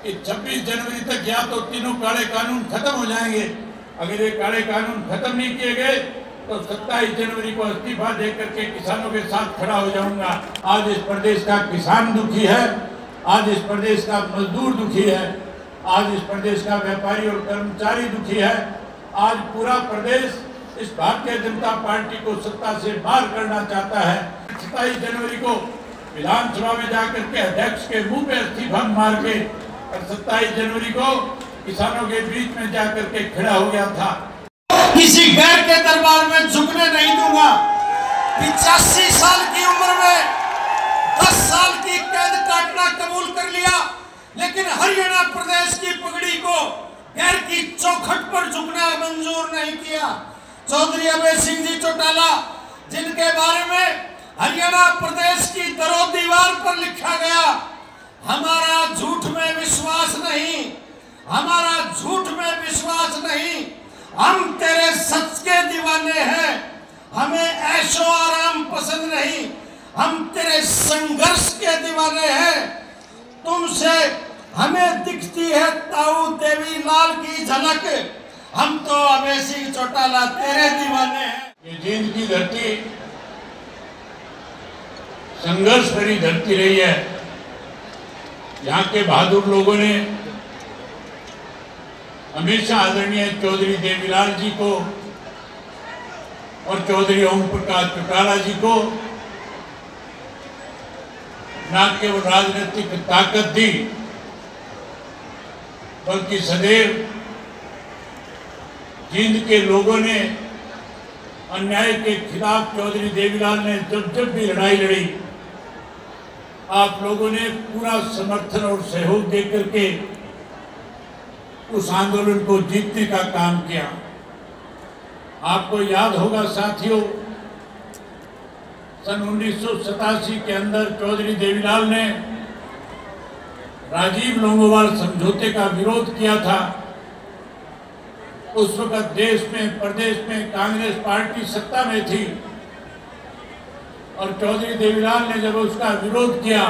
कि 26 जनवरी तक या तो तीनों काले कानून खत्म हो जाएंगे। अगर ये काले कानून खत्म नहीं किए गए तो 27 जनवरी को इस्तीफा दे करके किसानों के साथ खड़ा हो जाऊंगा। आज इस प्रदेश का किसान दुखी है, आज इस प्रदेश का मजदूर दुखी है, आज इस प्रदेश का व्यापारी और कर्मचारी दुखी है। आज पूरा प्रदेश इस भारतीय जनता पार्टी को सत्ता से बाहर करना चाहता है। 27 जनवरी को विधानसभा में जाकर के अध्यक्ष के मुंह पे इस्तीफा मार के और 27 जनवरी को किसानों के बीच में जाकर के खड़ा हो गया था। किसी गैर के दरबार में झुकने नहीं दूंगा। 85 साल की उम्र में 10 साल की कैद काटना कबूल कर लिया, लेकिन हरियाणा प्रदेश की पगड़ी को गैर की चौखट पर झुकना मंजूर नहीं किया। चौधरी अभय सिंह जी चौटाला, जिनके बारे में हरियाणा प्रदेश की दरो दीवार पर लिखा गया, हमारा झूठ में विश्वास नहीं, हमारा झूठ में विश्वास नहीं, हम तेरे सच के दीवाने हैं, हमें ऐशो आराम पसंद नहीं, हम तेरे संघर्ष के दीवाने हैं। तुमसे हमें दिखती है ताऊ देवी लाल की झलक, हम तो अभय सिंह चौटाला तेरे दीवाने हैं। ये जींद की धरती संघर्ष भरी धरती रही है। यहाँ के बहादुर लोगों ने हमेशा आदरणीय चौधरी देवीलाल जी को और चौधरी ओम प्रकाश चौटाला जी को न केवल राजनीतिक ताकत दी, बल्कि सदैव जींद के लोगों ने अन्याय के खिलाफ चौधरी देवीलाल ने जब जब भी लड़ाई लड़ी, आप लोगों ने पूरा समर्थन और सहयोग देकर के उस आंदोलन को जीतने का काम किया। आपको याद होगा साथियों, सन 1987 के अंदर चौधरी देवीलाल ने राजीव लोंगोवाल समझौते का विरोध किया था। उस वक्त देश में, प्रदेश में कांग्रेस पार्टी सत्ता में थी और चौधरी देवीलाल ने जब उसका विरोध किया,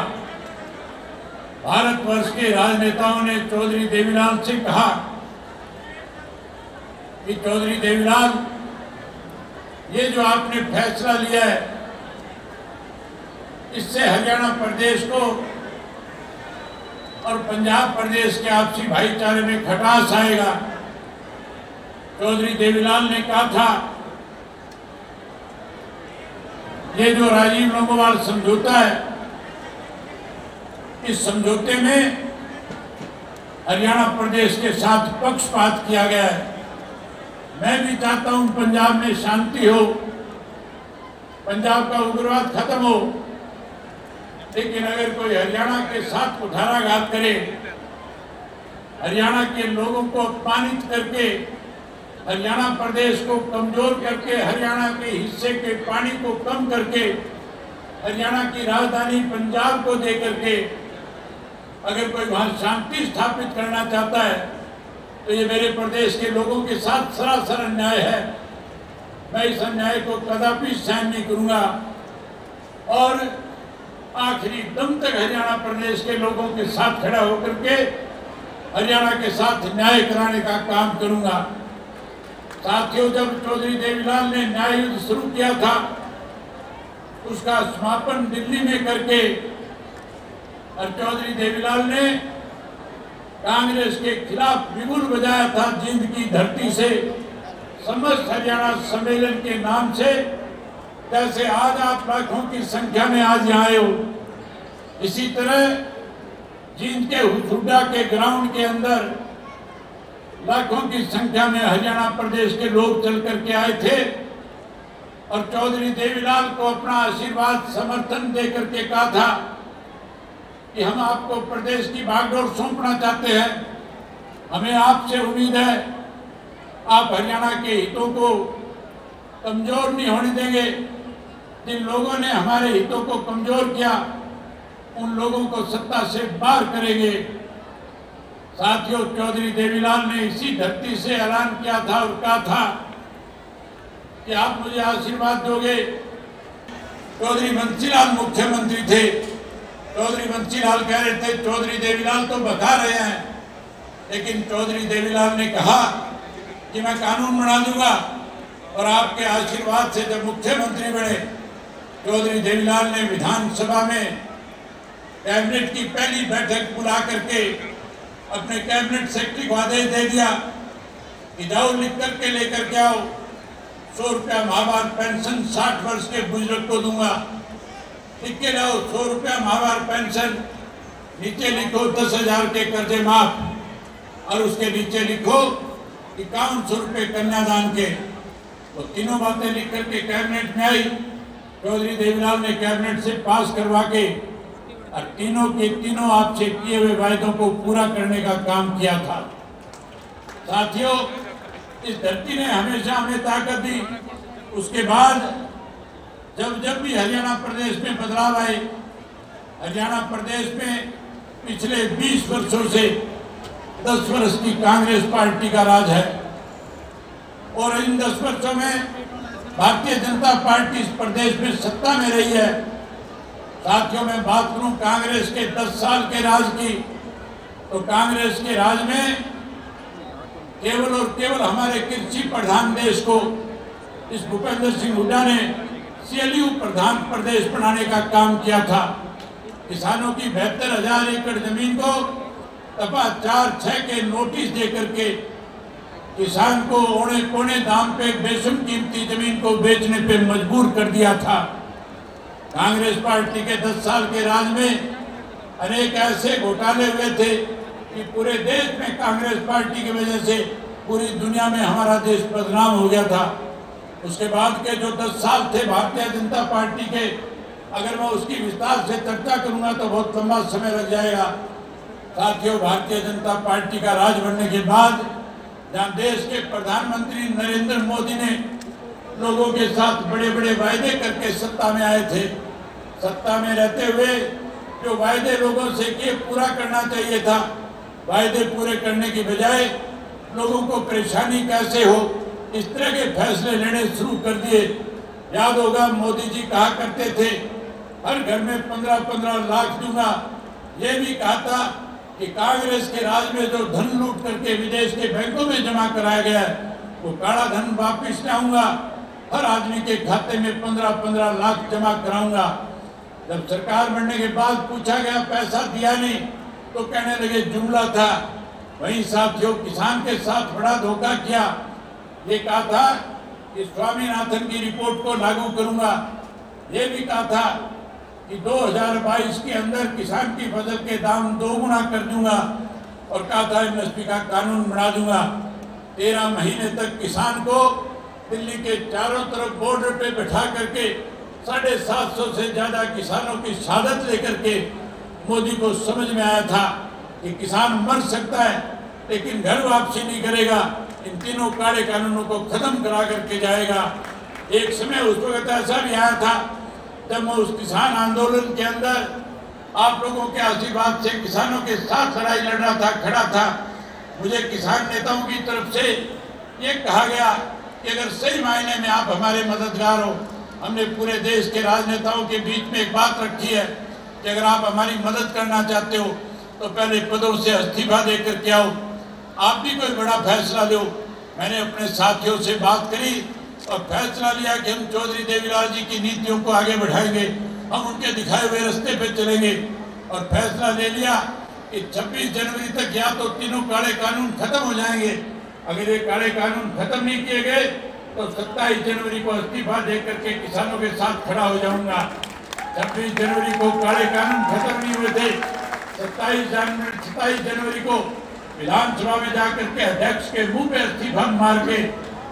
भारतवर्ष के राजनेताओं ने चौधरी देवीलाल से कहा कि चौधरी देवीलाल, ये जो आपने फैसला लिया है, इससे हरियाणा प्रदेश को और पंजाब प्रदेश के आपसी भाईचारे में खटास आएगा। चौधरी देवीलाल ने कहा था, ये जो राजीव लोंगोवाल समझौता है, इस समझौते में हरियाणा प्रदेश के साथ पक्षपात किया गया है। मैं भी चाहता हूं पंजाब में शांति हो, पंजाब का उग्रवाद खत्म हो, लेकिन अगर कोई हरियाणा के साथ कुठाराघात करे, हरियाणा के लोगों को अपमानित करके, हरियाणा प्रदेश को कमजोर करके, हरियाणा के हिस्से के पानी को कम करके, हरियाणा की राजधानी पंजाब को दे करके अगर कोई वहां शांति स्थापित करना चाहता है, तो ये मेरे प्रदेश के लोगों के साथ सरासर अन्याय है। मैं इस अन्याय को कदापि सहन नहीं करूंगा और आखिरी दम तक हरियाणा प्रदेश के लोगों के साथ खड़ा होकर के हरियाणा के साथ न्याय कराने का काम करूंगा। साथियों, जब चौधरी देवीलाल ने न्याय युद्ध शुरू किया था, उसका समापन दिल्ली में करके और चौधरी देवीलाल ने कांग्रेस के खिलाफ बिगुल बजाया था जींद की धरती से, समस्त हरियाणा सम्मेलन के नाम से। जैसे आज आप लाखों की संख्या में आज यहाँ आए हो, इसी तरह जींद के हुड्डा के ग्राउंड के अंदर लाखों की संख्या में हरियाणा प्रदेश के लोग चल करके आए थे और चौधरी देवीलाल को अपना आशीर्वाद समर्थन दे करके कहा था कि हम आपको प्रदेश की बागडोर सौंपना चाहते हैं, हमें आपसे उम्मीद है आप हरियाणा के हितों को कमजोर नहीं होने देंगे। जिन लोगों ने हमारे हितों को कमजोर किया, उन लोगों को सत्ता से बाहर करेंगे। साथियों, चौधरी देवीलाल ने इसी धरती से ऐलान किया था और कहा था कि आप मुझे आशीर्वाद दोगे। चौधरी बंसीलाल मुख्यमंत्री थे, चौधरी बंसीलाल कह रहे थे चौधरी देवीलाल तो बता रहे हैं, लेकिन चौधरी देवीलाल ने कहा कि मैं कानून बना दूंगा। और आपके आशीर्वाद से जब मुख्यमंत्री बने, चौधरी देवीलाल ने विधानसभा में कैबिनेट की पहली बैठक बुला करके अपने कैबिनेट सेक्रेटरी को आदेश दे दिया कि जाओ लिख करके लेकर के आओ, 100 रुपया माहवार पेंशन 60 वर्ष के बुजुर्ग को दूंगा। लिख के लाओ 100 रुपया माहवार पेंशन, नीचे लिखो 10,000 के कर्जे माफ, और उसके नीचे लिखो 5100 रुपये कन्यादान के। तो तीनों बातें लिख करके कैबिनेट में आई। चौधरी देवीलाल ने कैबिनेट से पास करवा के और तीनों के तीनों आपसे किए हुए वायदों को पूरा करने का काम किया था। साथियों, इस धरती ने हमेशा हमें ताकत दी। उसके बाद जब भी हरियाणा प्रदेश में बदलाव आए, हरियाणा प्रदेश में पिछले 20 वर्षों से 10 वर्ष की कांग्रेस पार्टी का राज है, और इन 10 वर्षों में भारतीय जनता पार्टी इस प्रदेश में सत्ता में रही है। साथियों, मैं बात करूं कांग्रेस के 10 साल के राज की, तो कांग्रेस के राज में केवल और केवल हमारे कृषि प्रधान देश को इस भूपेंद्र सिंह हुड्डा ने CLU प्रधान प्रदेश बनाने का काम किया था। किसानों की 72,000 एकड़ जमीन को दफा 4-6 के नोटिस दे करके किसान को औने पौने दाम पे बेशुम कीमती जमीन को बेचने पे मजबूर कर दिया था। कांग्रेस पार्टी के 10 साल के राज में अनेक ऐसे घोटाले हुए थे कि पूरे देश में कांग्रेस पार्टी की वजह से पूरी दुनिया में हमारा देश बदनाम हो गया था। उसके बाद के जो 10 साल थे भारतीय जनता पार्टी के, अगर मैं उसकी विस्तार से चर्चा करूंगा तो बहुत लंबा समय लग जाएगा। साथियों, भारतीय जनता पार्टी का राज बनने के बाद जहाँ देश के प्रधानमंत्री नरेंद्र मोदी ने लोगों के साथ बड़े बड़े वायदे करके सत्ता में आए थे, सत्ता में रहते हुए जो वायदे लोगों से किए पूरा करना चाहिए था, वायदे पूरे करने की बजाय लोगों को परेशानी कैसे हो इस तरह के फैसले लेने शुरू कर दिए। याद होगा मोदी जी कहा करते थे हर घर में 15-15 लाख दूंगा। ये भी कहा था कि कांग्रेस के राज में जो धन लूट करके विदेश के बैंकों में जमा कराया गया है वो काला धन वापिस लाऊंगा, हर आदमी के खाते में 15-15 लाख जमा कराऊंगा। जब सरकार बनने के बाद पूछा गया पैसा दिया नहीं, तो कहने लगे जुमला था। वहीं साथियों, किसान के साथ बड़ा धोखा किया। ये कहा था कि स्वामीनाथन की रिपोर्ट को लागू करूंगा। ये भी कहा था कि 2022 के अंदर किसान की फसल के दाम 2 गुना कर दूंगा, और कहा था MSP का कानून बना दूंगा। 13 महीने तक किसान को दिल्ली के चारों तरफ बॉर्डर पे बैठा करके 750 से ज्यादा किसानों की शहादत लेकर के मोदी को समझ में आया था कि किसान मर सकता है लेकिन घर वापसी नहीं करेगा, इन तीनों काले कानूनों को खत्म करा करके जाएगा। एक समय उस वक्त ऐसा भी आया था जब मैं उस किसान आंदोलन के अंदर आप लोगों के आशीर्वाद से किसानों के साथ लड़ाई लड़ रहा था, खड़ा था। मुझे किसान नेताओं की तरफ से ये कहा गया कि अगर सही मायने में आप हमारे मददगार हो, हमने पूरे देश के राजनेताओं के बीच में एक बात रखी है कि अगर आप हमारी मदद करना चाहते हो तो पहले पदों से इस्तीफा दे करके आओ, आप भी कोई बड़ा फैसला लो। मैंने अपने साथियों से बात करी और फैसला लिया कि हम चौधरी देवीलाल जी की नीतियों को आगे बढ़ाएंगे, हम उनके दिखाए हुए रास्ते पे चलेंगे। और फैसला ले लिया कि 26 जनवरी तक या तो तीनों काले कानून खत्म हो जाएंगे, अगर ये काले कानून खत्म नहीं किए गए तो 27 जनवरी को इस्तीफा दे करके किसानों के साथ खड़ा हो जाऊंगा। 26 जनवरी को काले कानून खत्म नहीं हुए थे, 27 जनवरी को विधानसभा में जाकर के अध्यक्ष के मुंह पे इस्तीफा मार के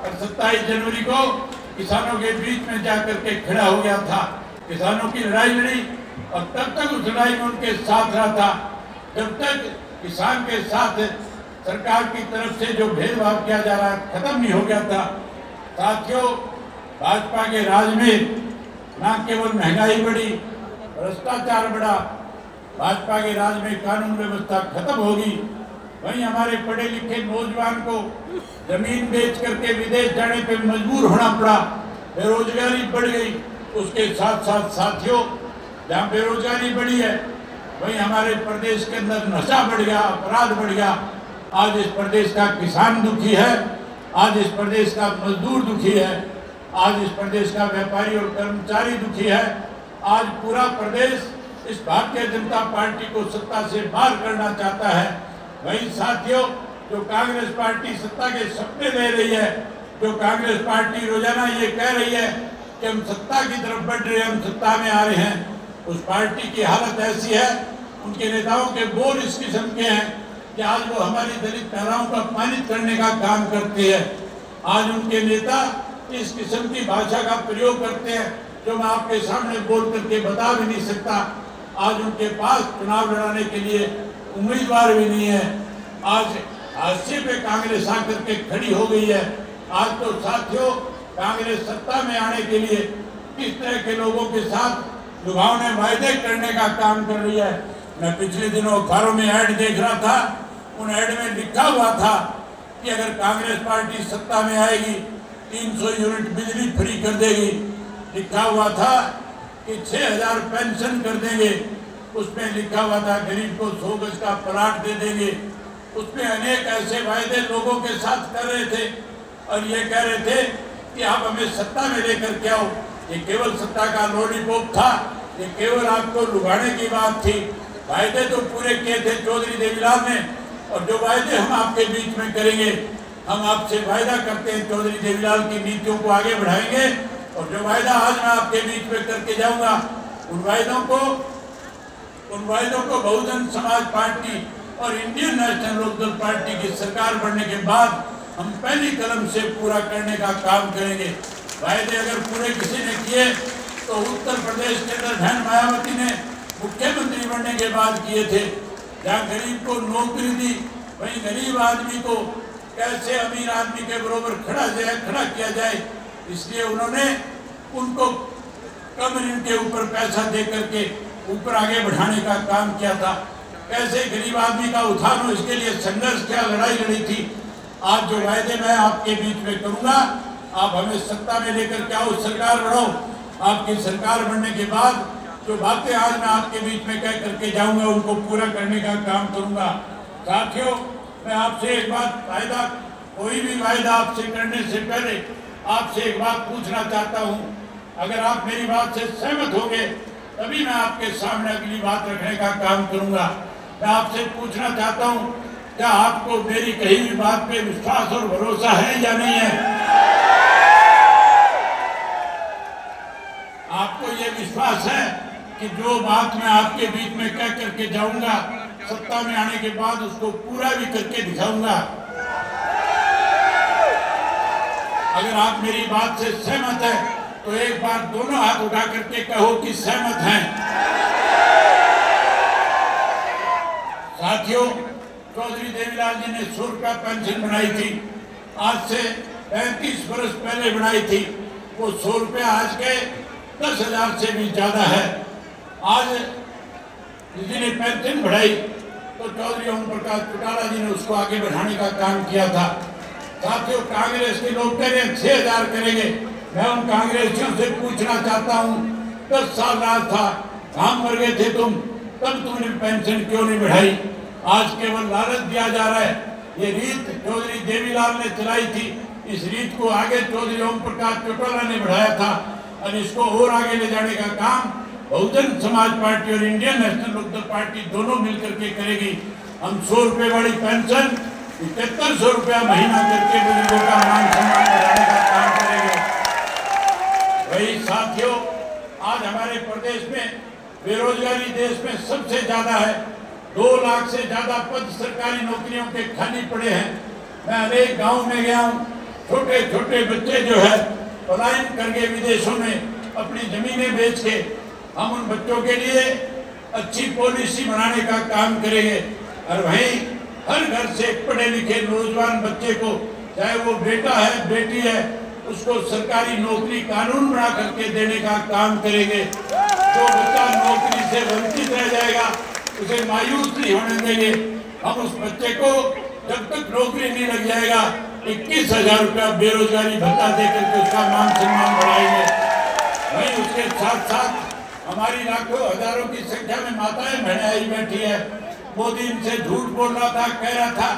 और 27 जनवरी को किसानों के बीच में जाकर के खड़ा हो गया था। किसानों की लड़ाई लड़ी और तब तक उस लड़ाई में उनके साथ रहा था जब तक किसान के साथ सरकार की तरफ से जो भेदभाव किया जा रहा है खत्म नहीं हो गया था। साथियों, भाजपा के राज में न केवल महंगाई बढ़ी, भ्रष्टाचार बढ़ा, भाजपा के राज में कानून व्यवस्था खत्म होगी। वहीं हमारे पढ़े लिखे नौजवान को जमीन बेच करके विदेश जाने पे मजबूर होना पड़ा, बेरोजगारी बढ़ गई। उसके साथ साथ साथियों, जहाँ बेरोजगारी बढ़ी है वहीं हमारे प्रदेश के अंदर नशा बढ़ गया, अपराध बढ़ गया। आज इस प्रदेश का किसान दुखी है, आज इस प्रदेश का मजदूर दुखी है, आज इस प्रदेश का व्यापारी और कर्मचारी दुखी है। आज पूरा प्रदेश इस भारतीय जनता पार्टी को सत्ता से बाहर करना चाहता है। वहीं साथियों, जो कांग्रेस पार्टी सत्ता के सपने ले रही है, जो कांग्रेस पार्टी रोजाना ये कह रही है कि हम सत्ता की तरफ बढ़ रहे हैं, हम सत्ता में आ रहे हैं, उस पार्टी की हालत ऐसी है, उनके नेताओं के बोल इस किस्म के हैं कि आज वो हमारी दलित महिलाओं को अपमानित करने का काम करते हैं। आज उनके नेता इस किस्म की भाषा का प्रयोग करते हैं जो मैं आपके सामने बोल करके बता भी नहीं सकता। आज उनके पास चुनाव लड़ाने के लिए उम्मीदवार भी नहीं है। आज हादसे पे कांग्रेस आकर के खड़ी हो गई है। आज तो साथियों, कांग्रेस सत्ता में आने के लिए किस तरह के लोगों के साथ लुभावने वायदे करने का काम कर रही है। मैं पिछले दिनों अखबारों में ऐड देख रहा था, उन ऐड में लिखा हुआ था कि अगर कांग्रेस पार्टी सत्ता में आएगी 300 यूनिट बिजली फ्री कर देगी। लिखा हुआ था कि 6000 पेंशन कर देंगे। उसमें लिखा हुआ था गरीब को 100 गज का प्लाट दे देंगे। उसमें अनेक ऐसे वायदे लोगों के साथ कर रहे थे और ये कह रहे थे कि आप हमें सत्ता में लेकर के आओ। ये केवल सत्ता का लॉलीपॉप था, ये केवल आपको लुभाने की बात थी। वायदे तो पूरे किए थे चौधरी देवीलाल ने, और जो वायदे हम आपके बीच में करेंगे, हम आपसे वायदा करते हैं चौधरी देवीलाल की नीतियों को आगे बढ़ाएंगे। और जो वायदा आज मैं आपके बीच में करके जाऊंगा, उन वायदों को बहुजन समाज पार्टी और इंडियन नेशनल लोकदल पार्टी की सरकार बनने के बाद हम पहली कलम से पूरा करने का काम करेंगे। वायदे अगर पूरे किसी ने किए तो उत्तर प्रदेश के अंदर बहन मायावती ने मुख्यमंत्री बनने के बाद किए थे। जहाँ गरीब को नौकरी दी, वहीं गरीब आदमी को कैसे अमीर आदमी के बराबर खड़ा किया जाए, इसलिए उन्होंने उनको कम ऋण के ऊपर पैसा दे करके ऊपर आगे बढ़ाने का काम किया था। कैसे गरीब आदमी का उत्थान हो, इसके लिए संघर्ष किया, लड़ाई लड़ी थी। आज जो वायदे मैं आपके बीच में करूंगा, आप हमें सत्ता में लेकर के आओ, सरकार बढ़ाओ। आपकी सरकार बनने के बाद जो बातें आज मैं आपके बीच में कह करके जाऊंगा, उनको पूरा करने का काम करूंगा। साथियों, मैं आपसे एक बात, कोई भी वायदा आपसे करने से पहले आपसे एक बात पूछना चाहता हूं। अगर आप मेरी बात से सहमत होंगे तभी मैं आपके सामने अगली बात रखने का काम करूंगा। मैं आपसे पूछना चाहता हूं, क्या आपको मेरी कही हुई बात पे विश्वास और भरोसा है या नहीं है? आपको ये विश्वास है कि जो बात मैं आपके बीच में कह करके जाऊंगा, सत्ता में आने के बाद उसको पूरा भी करके दिखाऊंगा? अगर आप मेरी बात से सहमत है तो एक बार दोनों हाथ उठा करके कहो कि सहमत हैं। साथियों, चौधरी देवीलाल जी ने 100 रुपया पेंशन बनाई थी, आज से 35 वर्ष पहले बनाई थी। वो 100 रुपया आज के 10,000 से भी ज्यादा है। आज किसी ने पेंशन बढ़ाई तो चौधरी ओम प्रकाश चौटाला जी ने उसको आगे बढ़ाने का काम किया था। साथियों, कांग्रेस के लोग कह रहे हैं 6,000 करेंगे। मैं उन कांग्रेसियों से पूछना चाहता हूँ, 10 साल राज था, काम मर गए थे तुम, तब तुमने पेंशन क्यों नहीं बढ़ाई? आज केवल लालच दिया जा रहा है। ये रीत चौधरी देवीलाल ने चलाई थी, इस रीत को आगे चौधरी ओम प्रकाश चौटाला ने बढ़ाया था और इसको और आगे ले जाने का काम बहुजन समाज पार्टी और इंडियन नेशनल लोकदल पार्टी दोनों मिलकर के करेगी। हम 100 रुपए वाली पेंशन 7100 रुपया महीना करके बुजुर्गों का मान सम्मान बढ़ाने का काम करेंगे। वही साथियों, आज हमारे प्रदेश में बेरोजगारी देश में सबसे ज्यादा है। 2 लाख से ज्यादा पद सरकारी नौकरियों के खाली पड़े हैं। मैं अनेक गांव में गया हूँ, छोटे छोटे बच्चे जो है पलायन करके विदेशों में अपनी जमीनें बेच के, हम उन बच्चों के लिए अच्छी पॉलिसी बनाने का काम करेंगे। और वहीं हर घर से पढ़े लिखे नौजवान बच्चे को, चाहे वो बेटा है बेटी है, उसको सरकारी नौकरी कानून बना करके देने का काम करेंगे। जो बच्चा नौकरी से वंचित रह जाएगा उसे मायूस नहीं होने देंगे। हम उस बच्चे को जब तक नौकरी नहीं लग जाएगा 21,000 रुपया बेरोजगारी भत्ता देकर के उसका मान सम्मान बढ़ाएंगे। वहीं उसके साथ साथ हमारी लाखों हजारों की संख्या में माताएं बहनें आई बैठी है। मोदी इनसे झूठ बोल रहा था, कह रहा था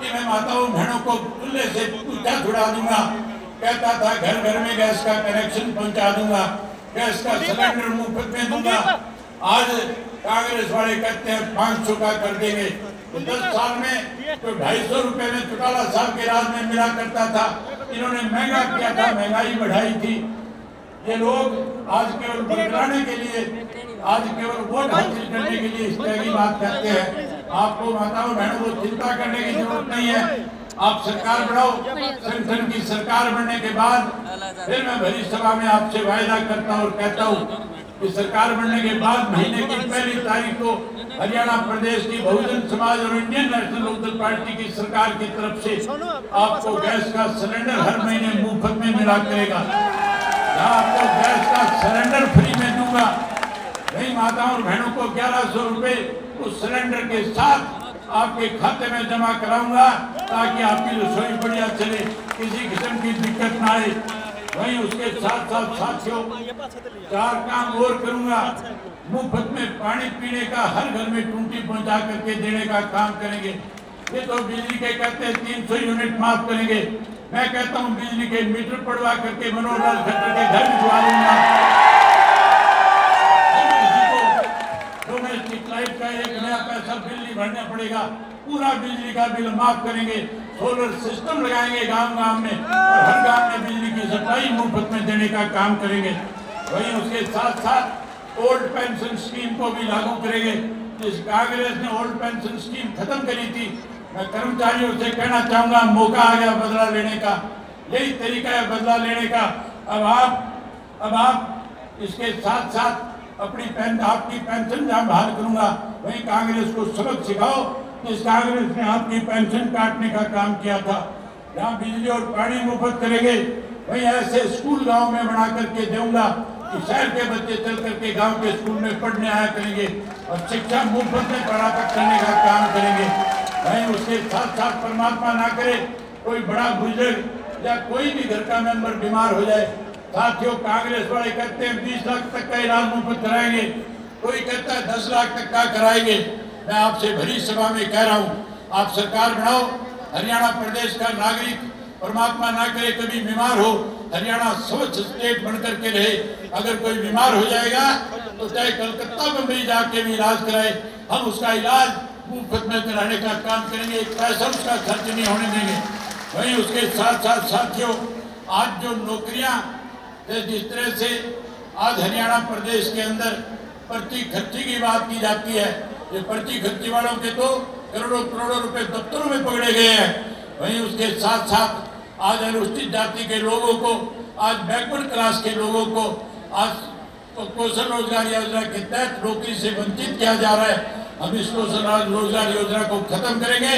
कि मैं माताओं बहनों को चूल्हे से पूछा छुड़ा दूंगा, कहता था घर घर में गैस का कनेक्शन पहुंचा दूंगा, गैस का सिलेंडर मुफ्त में दूंगा। आज कांग्रेस वाले कहते हैं 500 का कर देंगे। तो 10 साल में तो 250 रुपए में चौटाला साहब के राज में मिला करता था, इन्होंने महंगा किया था, महंगाई बढ़ाई थी। ये लोग आज केवल बदलाने के लिए, आज केवल वोट हासिल करने के लिए इस तरह की बात कहते हैं। आपको माताओं बहनों को चिंता करने की जरूरत नहीं है। आप सरकार बनाओ, संगठन की सरकार बनने के बाद फिर मैं भरी सभा में आपसे वायदा करता हूँ और कहता हूँ कि सरकार बनने के बाद महीने की पहली तारीख को हरियाणा प्रदेश की बहुजन समाज और इंडियन नेशनल लोकदल पार्टी की सरकार की तरफ से आपको गैस का सिलेंडर हर महीने मुफ्त में मिला करेगा। आपको गैस का सिलेंडर फ्री में दूंगा। नहीं, माताओं और बहनों को 1100 रुपए उस सिलेंडर के साथ आपके खाते में जमा कराऊंगा ताकि आपकी रसोई बढ़िया चले, किसी किस्म की दिक्कत ना आए। वहीं उसके साथ साथ साथियों 4 काम और करूंगा। मुफ्त में पानी पीने का हर घर में टूटी पहुंचा करके देने का काम करेंगे। ये तो बिजली के कहते हैं 300 यूनिट माफ करेंगे, मैं कहता हूं बिजली के मीटर पड़वा करके मनोरंजन क्षेत्र के घर भिजवा दूंगा। डोमेस्टिक लाइट का 1 नया पैसा बिल नहीं भरना पड़ेगा, पूरा बिजली का बिल माफ करेंगे। सोलर सिस्टम लगाएंगे गांव-गांव में और हर गांव में बिजली की सप्लाई मुफ्त में देने का काम करेंगे। वहीं उसके साथ साथ ओल्ड पेंशन स्कीम को भी लागू करेंगे। जिस कांग्रेस ने ओल्ड पेंशन स्कीम खत्म करी थी, मैं कर्मचारियों से कहना चाहूंगा मौका आ गया बदला लेने का, यही तरीका है बदला लेने का। अब आप इसके साथ साथ आपकी पेंशन जहाँ बहाल करूंगा, वहीं कांग्रेस को सबक सिखाओ। इस कांग्रेस ने आपकी पेंशन काटने का काम किया था। जहाँ बिजली और पानी मुफ्त करेंगे, वहीं ऐसे स्कूल गांव में बना करके दूंगा कि शहर के बच्चे चल करके गांव के स्कूल में पढ़ने आया करेंगे और शिक्षा मुफ्त में पढ़ा करने का काम करेंगे। वहीं उसके साथ साथ परमात्मा ना करे कोई बड़ा बुजुर्ग या कोई भी घर का मेंबर बीमार हो जाए, साथियों कांग्रेस वाले कहते हैं 20 लाख तक का इलाज मुफ्त कराएंगे, कोई कहता है 10 लाख तक का कराएंगे। मैं आपसे भरी सभा में कह रहा हूँ, आप सरकार बनाओ। हरियाणा प्रदेश का नागरिक परमात्मा ना करे कभी बीमार हो, हरियाणा स्वच्छ स्टेट बनकर के रहे। अगर कोई बीमार हो जाएगा तो चाहे कलकत्ता बम्बई जाके भी इलाज कराए, हम उसका इलाज मुफ्त में कराने का काम करेंगे, एक पैसा उसका खर्च नहीं होने देंगे। वहीं उसके साथ साथ साथियों आज जो नौकरियां जिस तरह से आज हरियाणा प्रदेश के अंदर पर्ची खर्ची की बात की जाती है, ये पर्ची खर्ची वालों के तो करोड़ों करोड़ों रुपए दफ्तरों में पकड़े गए हैं। वहीं उसके साथ साथ आज अनुसूचित जाति के लोगों को, आज बैकवर्ड क्लास के लोगों को आज कौशल रोजगार योजना के तहत नौकरी से वंचित किया जा रहा है। हम इस कौशल रोजगार योजना को खत्म करेंगे,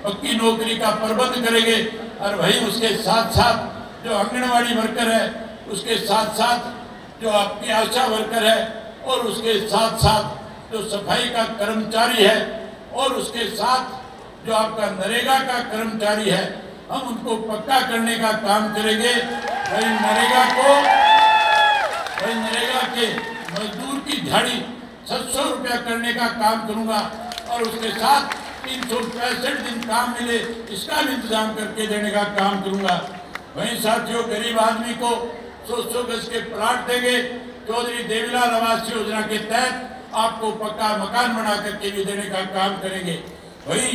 पक्की नौकरी का प्रबंध करेंगे। और वहीं उसके साथ साथ जो आंगनवाड़ी वर्कर है, उसके साथ साथ जो आपकी आशा वर्कर है, और उसके साथ साथ जो सफाई का कर्मचारी है, और उसके साथ जो आपका नरेगा का कर्मचारी है, हम उनको पक्का करने का काम करेंगे। वही नरेगा के मजदूर की दिहाड़ी 700 रुपया करने का काम करूंगा, और उसके साथ 365 दिन काम मिले इसका भी इंतजाम करके देने का काम करूंगा। वहीं साथियों गरीब आदमी को 100 गज के प्लाट देंगे। चौधरी देवीलाल आवास योजना के तहत आपको पक्का मकान बना करके भी देने का काम करेंगे। वहीं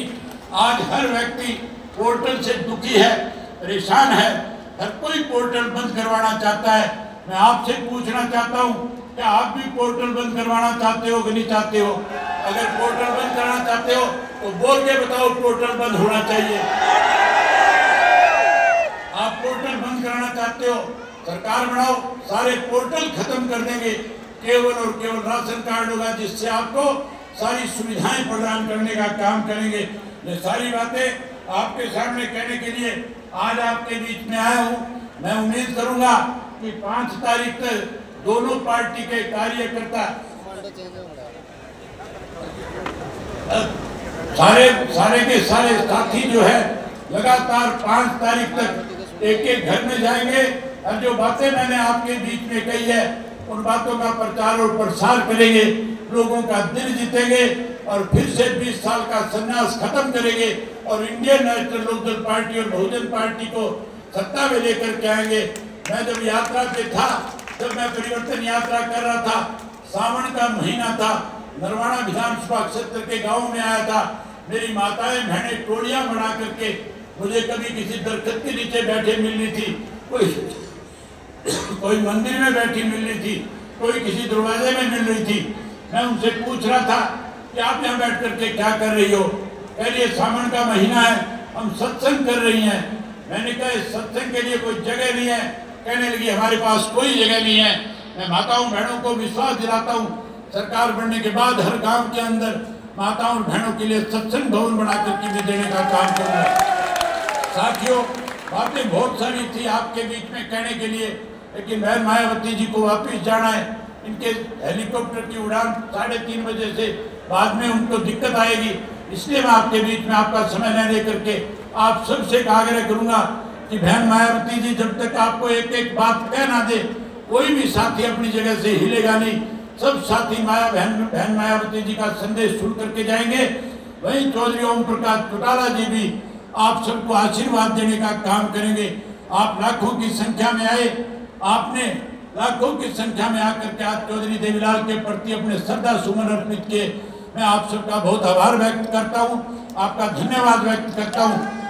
आज हर व्यक्ति पोर्टल से दुखी है, परेशान है, हर कोई पोर्टल बंद करवाना चाहता है। मैं आपसे पूछना चाहता हूं, क्या आप भी पोर्टल बंद करवाना चाहते हो कि नहीं चाहते हो? अगर पोर्टल बंद करना चाहते हो तो बोल के बताओ पोर्टल बंद होना चाहिए। आप पोर्टल बंद कराना चाहते हो, सरकार बनाओ, सारे पोर्टल खत्म कर देंगे। केवल और केवल राशन कार्ड होगा जिससे आपको सारी सुविधाएं प्रदान करने का काम करेंगे। ये सारी बातें आपके सामने कहने के लिए आज आपके बीच में आया हूँ। मैं उम्मीद करूंगा कि 5 तारीख तक दोनों पार्टी के कार्यकर्ता सारे के सारे साथी जो है लगातार 5 तारीख तक एक घर में जाएंगे, और जो बातें मैंने आपके बीच में कही है उन बातों का प्रचार और प्रसार करेंगे, लोगों का दिल जीतेंगे और फिर से 20 साल का संन्यास खत्म करेंगे और इंडियन नेशनल लोकदल पार्टी और बहुजन पार्टी को सत्ता में लेकर के आएंगे। मैं जब यात्रा पे था, जब मैं परिवर्तन यात्रा कर रहा था, सावन का महीना था, नरवाना विधानसभा क्षेत्र के गांव में आया था, मेरी माताएं बहनें टोलियां बना करके मुझे कभी किसी दरख्त के नीचे बैठे मिल रही थी, कोई मंदिर में बैठी मिल रही थी, कोई किसी दरवाजे में मिल रही थी। मैं उनसे पूछ रहा था कि आप यहाँ बैठ करके क्या कर रही हो? कह रही है सावन का महीना है, हम सत्संग कर रही हैं। मैंने कहा इस सत्संग के लिए कोई जगह नहीं है। कहने लगी हमारे पास कोई जगह नहीं है। मैं माताओं बहनों को विश्वास दिलाता हूँ, सरकार बनने के बाद हर गांव के अंदर माताओं और बहनों के लिए सत्संग भवन बना करके भी देने का काम करूँगा। साथियों, बातें बहुत सारी थी आपके बीच में कहने के लिए, लेकिन बहन मायावती जी को वापस जाना है। इनके हेलीकॉप्टर की उड़ान 3:30 बजे से बाद में उनको दिक्कत आएगी, इसलिए मैं आपके बीच में आपका समय न लेकर के आप सबसे आग्रह करूंगा कि बहन मायावती जी जब तक आपको एक एक बात कह ना दे, कोई भी साथी अपनी जगह से हिलेगा नहीं। सब साथी बहन मायावती जी का संदेश सुन करके जाएंगे। वहीं चौधरी ओम प्रकाश चौटाला जी भी आप सबको आशीर्वाद देने का काम करेंगे। आप लाखों की संख्या में आए, आपने लाखों की संख्या में आकर के आज चौधरी देवीलाल के प्रति अपने श्रद्धा सुमन अर्पित किए। मैं आप सबका बहुत आभार व्यक्त करता हूँ, आपका धन्यवाद व्यक्त करता हूँ।